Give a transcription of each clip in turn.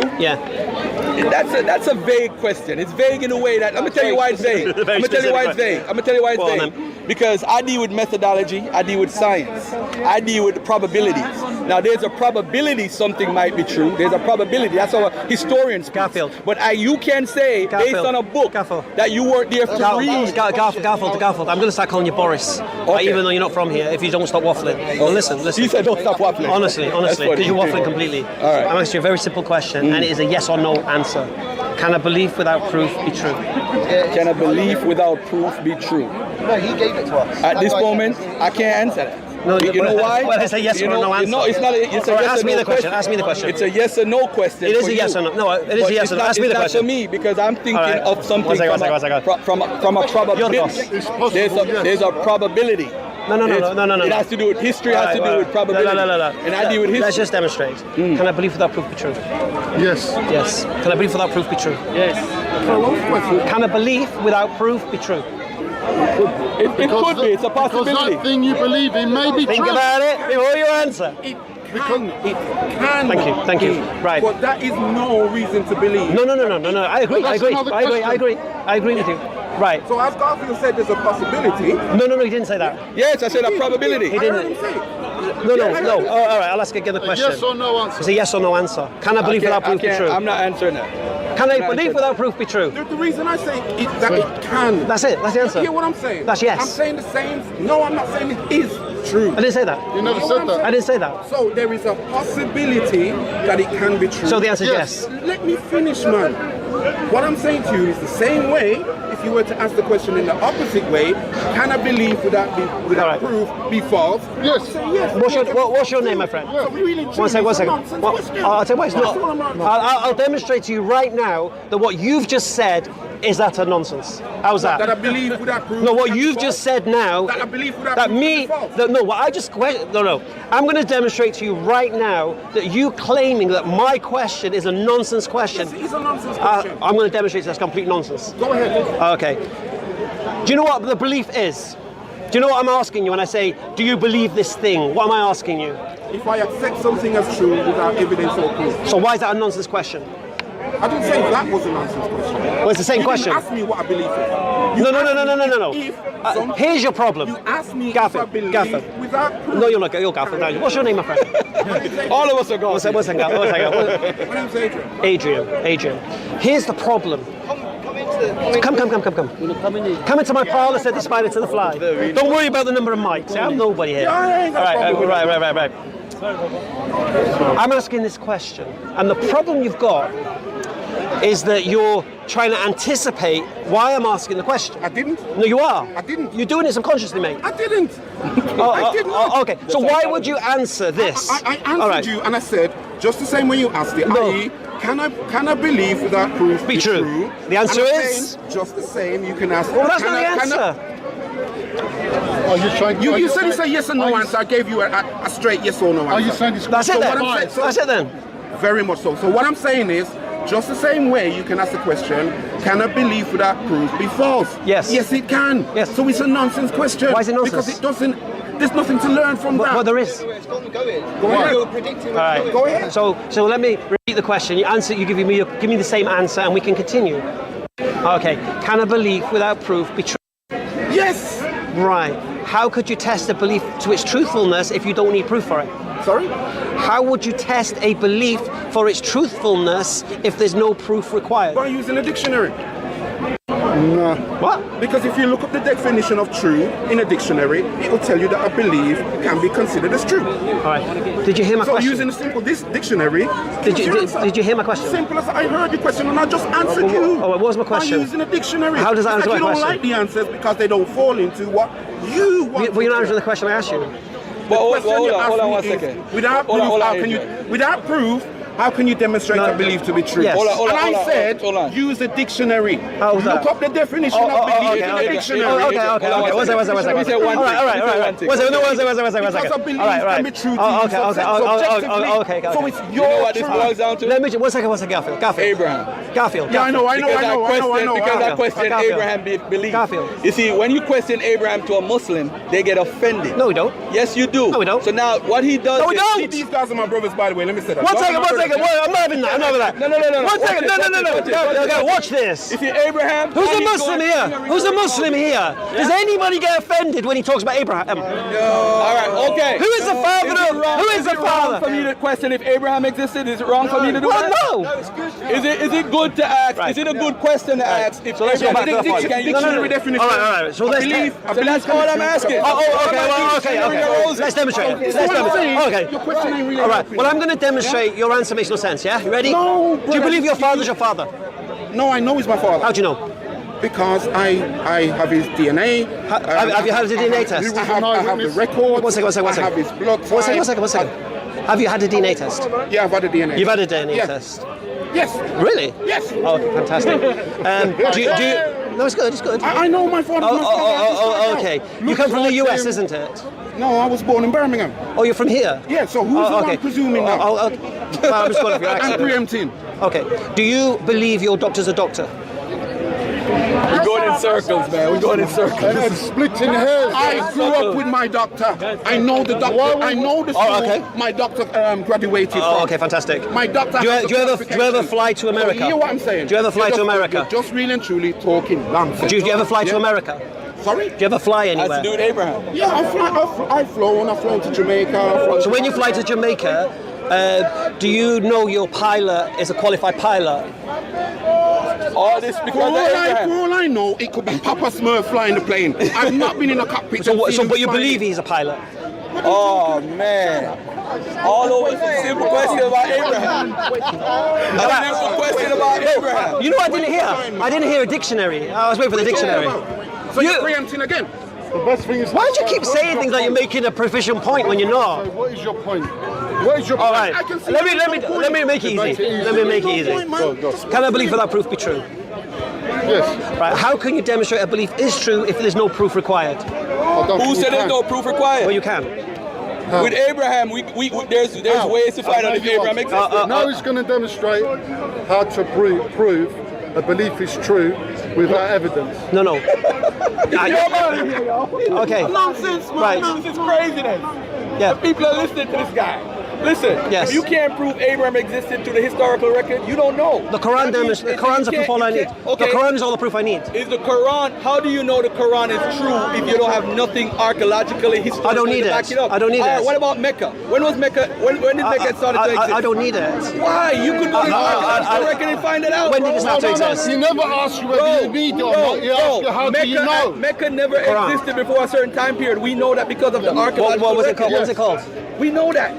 true? Yeah. That's a vague question. It's vague in a way that, let me tell you why it's vague. I'm going to tell you why it's vague. I'm going to tell you why it's vague. Because I deal with methodology, I deal with science, I deal with probabilities. Now there's a probability something might be true. There's a probability. That's how historians speak. Garfield. But you can say, based on a book, that you weren't there to read. Garfield, I'm going to start calling you Boris. Even though you're not from here, if you don't stop waffling. Well, listen. You said don't stop waffling. Honestly, because you're waffling completely. All right. I'm asking you a very simple question, and it is a yes or no answer. Can a belief without proof be true? Can a belief without proof be true? No, he gave it to us. At this moment, I can't answer that. No, you know why? Well, it's a yes or no answer. No, it's not. It's a yes ask or me no the question. Ask me the question. It's a yes or no question. It is a yes or no. No, it is a yes or no. Ask me the question. It's not for me because I'm thinking of something from a probability. There's a probability. No. It has to do with history. Has to do with probability. No. And I deal with history. Let's just demonstrate. Can a belief without proof be true? Yes. Yes. Can a belief without proof be true? Yes. Can a belief without proof be true? It could be. It's a possibility. Because that thing you believe in may be Think true. about it before you answer. It can. Thank you. Right. But that is no reason to believe. No. I agree with you. Right. So as Garfield said, there's a possibility. No, he didn't say that. Yes, I said a probability. He didn't. No. Oh, all right, I'll ask again the question. Yes or no answer. It's a yes or no answer. Can a belief without proof be true? I'm not answering that. Can a belief without proof be true? The reason I say that it can. That's it. That's the answer. You hear what I'm saying? That's yes. I'm saying the same. No, I'm not saying it is true. I didn't say that. You never said that. I didn't say that. So there is a possibility that it can be true. So the answer is yes. Let me finish, man. What I'm saying to you is the same way. If you were to ask the question in the opposite way, can a belief without proof be false? Yes. Say yes. What's your name, my friend? So really, One second. I'll tell you what it's not. I'll demonstrate to you right now that what you've just said is utter nonsense. How's that? That a belief without proof. No, what you've just said now. That a belief without that proof me. is false. No, what I just no. I'm going to demonstrate to you right now that you claiming that my question is a nonsense question. Yes, it is a nonsense question. I'm going to demonstrate that's complete nonsense. Go ahead. Okay. Do you know what the belief is? Do you know what I'm asking you when I say, do you believe this thing? What am I asking you? If I accept something as true without evidence or proof. So why is that a nonsense question? I didn't say that was a nonsense question. Well, it's the same question. You didn't ask me what I believe in. No. Here's your problem. You asked me Garfield, if I believe Garfield. without proof. No, you're not. You're Garfield. No. What's your name, my friend? All of us are gone. What's that? My name's Adrian. Adrian. Here's the problem. Come. Come into my parlour, said the spider to the fly. Don't worry about the number of mics. I'm nobody here. Right. I'm asking this question, and the problem you've got is that you're trying to anticipate why I'm asking the question. I didn't. No, you are. I didn't. You're doing it subconsciously, mate. I didn't. I didn't. Okay. So why would you answer this? I answered you, and I said just the same way you asked it. No. I.e., can a belief without proof be true? The answer And I'm is saying just the same. You can ask. Well, that's not the answer. You said it's a yes or no answer. I gave you a straight yes or no answer. Are you saying this? That's it then. That's it then. Very much so. So what I'm saying is, just the same way you can ask the question, can a belief without proof be false? Yes. Yes, it can. Yes. So it's a nonsense question. Why is it nonsense? Because it doesn't. There's nothing to learn from that. Well, there is. Go ahead. All right. Go ahead. So let me repeat the question. You answer. You give me the same answer, and we can continue. Okay. Can a belief without proof be true? Yes. Right. How could you test a belief to its truthfulness if you don't need proof for it? Sorry? How would you test a belief for its truthfulness if there's no proof required? By using a dictionary. No. What? Because if you look up the definition of true in a dictionary, it will tell you that a belief can be considered as true. All right. Did you hear my question? So using a simple dictionary. Did you hear my question? Simple as I heard your question and I just answered you. What was my question? By using a dictionary. How does that answer my question? You don't like the answers because they don't fall into what you want. Well, you're not answering the question I asked you. Hold on 1 second. Without proof, how can you demonstrate a belief to be true? Yes. I said, use a dictionary. How's that? Look up the definition of belief in a dictionary. Okay. One second. All right. One second. Can be true to you Okay. So it's You know your what this truth. boils down to? Let me one second, Garfield. Abraham. Garfield. Yeah, I know. Because that question Garfield. Abraham believed. Garfield. You see, when you question Abraham to a Muslim, they get offended. No, we don't. Yes, you do. No, we don't. So now what he does No, we is... don't. See, these guys are my brothers, by the way. Let me say that. One second. second. Wait, I'm not having that. I'm not having that. No. One second. No. Watch this. You see, Abraham. Who's a Muslim here? Who's a Muslim here? Does anybody get offended when he talks about Abraham? All right. Okay. Who is the father? Who is the father? For me to question if Abraham existed, is it wrong for me to do that? Well, no. Is it good to ask? Right. Is it a good question to ask? If So let's go back to the point. dictionary definition. All right. So let's. So that's all I'm asking. Okay. Let's demonstrate. Okay. Your question ain't really All right. Well, I'm going to demonstrate. Your answer makes no sense. Yeah. You ready? No, Do you believe your father's your father? No, I know he's my father. How do you know? Because I have his DNA. Have you had a DNA test? I have the record. One second. I have his blood type. One second. Have you had a DNA test? Yeah, I've had a DNA. You've had a DNA Yes. test. Yes. Really? Yes. Oh, fantastic. Do you? No, it's good. I know my father. Okay. You come from the US, isn't it? No, I was born in Birmingham. Oh, you're from here? Yeah, so who's the one presuming now? I'm just going off your I'm accent. preempting. Okay. Do you believe your doctor's a doctor? We're going in circles, man. We're going in circles. And splitting hairs. I grew up with my doctor. I know the doctor. I know the school. Oh, okay. My doctor graduated Oh, from. okay, fantastic. My doctor. Do you has ever qualification. fly to America? You hear what I'm saying? Do you ever fly to America? You're just really and truly talking nonsense. Do you ever fly to America? Sorry? Do you ever fly Has to anywhere? do with Abraham. Yeah, I've flown to Jamaica. So when you fly to Jamaica, do you know your pilot is a qualified pilot? All this For because of Abraham. all I know, it could be Papa Smurf flying the plane. I've not been in a cockpit. But you believe he's a pilot? Oh man. All over simple question about Abraham. A simple question about Abraham. You know what I didn't hear? I didn't hear a dictionary. I was waiting for the dictionary. So you're preempting again. The best thing is. Why do you keep saying things like you're making a proficient point when you're not? What is your point? What is your All point? right. I can see Let there's me make it easy. Let me make it easy. Can I believe that proof be true? Yes. Right. How can you demonstrate a belief is true if there's no proof required? I don't Who think you said there's can. no proof required? Well, you can. With Abraham, there's ways to find out if Abraham existed. Now he's going to demonstrate how to prove a belief is true without evidence. No. Yo, Okay. nonsense, man. Right. Nonsense, craziness. Yeah. People are listening to this guy. Listen, Yes. if you can't prove Abraham existed to the historical record, you don't know. The Quran demonstrates. The Quran's the proof all I need. Okay. The Quran is all the proof I need. Is the Quran, how do you know the Quran is true if you don't have nothing archaeologically, historically I don't need to it. back it up? I don't need All right, it. What about Mecca? When was Mecca, when did Mecca start to exist? I don't need it. Why? You could go to the archaeological record and find it out. When did bro. it start to exist? He never asked you whether you need it or not. He asked you how do you know? Mecca never Quran. existed before a certain time period. We know that because of the archaeological What was it record. called? What was it called? We know that.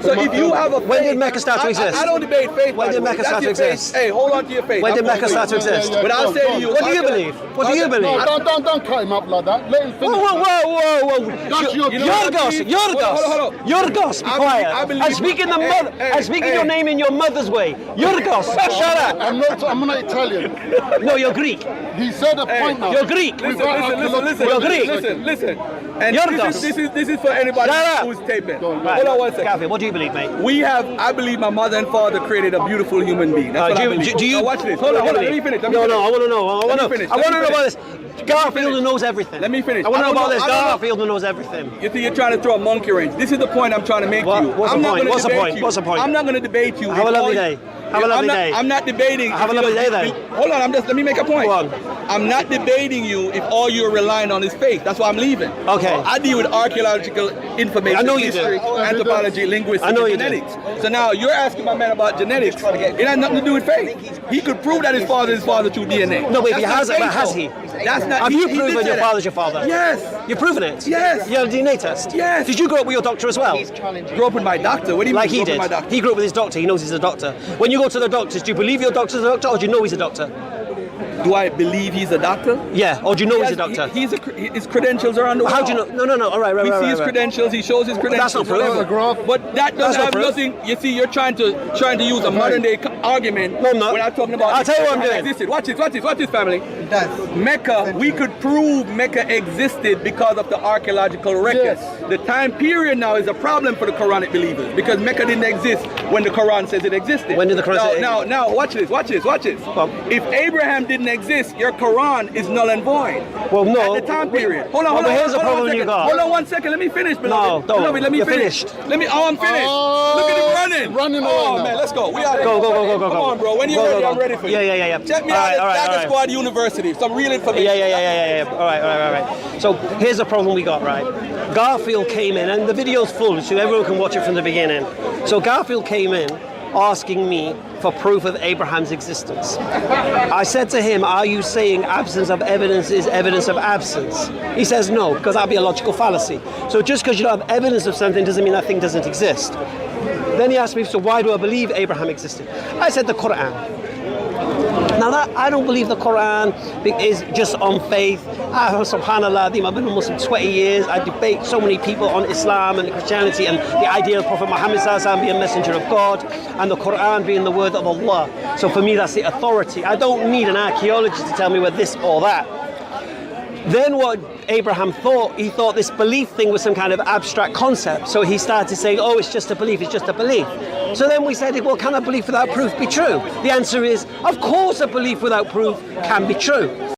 So if you have a faith, When did Mecca start to exist? I don't debate faith. When by did the way. Mecca That's start to your faith. exist? Hey, hold on to your faith. When did I'm Mecca going start to with you. exist? But I'll say to you, What do you believe? What do you believe? No, don't cut him up like that. Let him finish. Whoa. That's your You know what I Yorgos, believe? Hold on. Yorgos, be I quiet. believe- I'm speaking I'm speaking your name in your mother's way. Yorgos, shut up. I'm not Italian. No, you're Greek. He said a point now. You're Greek. Listen. You're Greek. Listen. And Yorgos. this is for anybody Shut up. who's taping. Right. Hold on one second. Kathy, what do you believe, mate? I believe my mother and father created a beautiful human being. That's what I believe. do you Now watch this. Hold on. Let me finish. No, I want to know. I want finish. to know about this. Garfield knows everything. Let me finish. I want to know about I this. don't know. Garfield knows everything. You think you're trying to throw a monkey wrench. This is the point I'm trying to make to you. What's I'm the not point? gonna What's the debate point? you. What's the point? I'm not going to debate you. Have a lovely day. Have a lovely day. I'm not debating. Have a lovely day then. Hold on. Let me make a point. Go on. I'm not debating you if all you're relying on is faith. That's why I'm leaving. Okay. I deal with archaeological information, I know you do. history, anthropology, linguistics, I know you do. genetics. So now you're asking my man about genetics. It has nothing to do with faith. He could prove that his father is his father through DNA. No, but if he That's has not it, but has faith, he? though. That's not. Have he you did proven say your that. father's your father? Yes. You've proven it? Yes. You had a DNA test? Yes. Did you grow up with your doctor as well? Grew up with my doctor. What do you Like mean? he grew up did. with my doctor? He grew up with his doctor. He knows he's a doctor. When you go to the doctors, do you believe your doctor's a doctor or do you know he's a doctor? Do I believe he's a doctor? Yeah, or do you know he's a doctor? His credentials are on the wall. How do you know? No. All right. We see his credentials. He shows his credentials. That's not proof. whatever. But that That's doesn't not have proof. nothing. You see, you're trying to use a modern day argument. No, I'm not. When I'm talking about. I'll tell you what I'm Mecca doing. existed. Watch this, family. Mecca. We could prove Mecca existed because of the archaeological record. Yes. The time period now is a problem for the Quranic believers because Mecca didn't exist when the Quran says it existed. When did the Quran say it? Now, watch this. on. If Abraham didn't exist, your Quran is null and void. Well, no. At the time period. Hold on, but here's the problem you got. Hold on 1 second. Let me finish, beloved. No, don't. Beloved, let me You're finish. finished. Let me. Oh, I'm finished. Look at him running. Running Oh away man, now. let's go. We are. Go. Come on, bro. When you're ready, I'm ready for you. Yeah. Check me All out right, at all right, Dagger all right. Squad University. Some real information. Yeah. All right. So here's the problem we got, right? Garfield came in, and the video's full, so everyone can watch it from the beginning. So Garfield came in asking me for proof of Abraham's existence. I said to him, are you saying absence of evidence is evidence of absence? He says no, because that'd be a logical fallacy. So just because you don't have evidence of something doesn't mean that thing doesn't exist. Then he asked me, so why do I believe Abraham existed? I said the Quran. Now that I don't believe the Quran is just on faith. Subhanallah, I've been a Muslim 20 years. I debate so many people on Islam and Christianity and the idea of Prophet Muhammad being a messenger of God and the Quran being the word of Allah. So for me, that's the authority. I don't need an archaeologist to tell me we're this or that. Then what Abraham thought, he thought this belief thing was some kind of abstract concept. So he started saying, oh, it's just a belief, it's just a belief. So then we said, well, can a belief without proof be true? The answer is, of course a belief without proof can be true.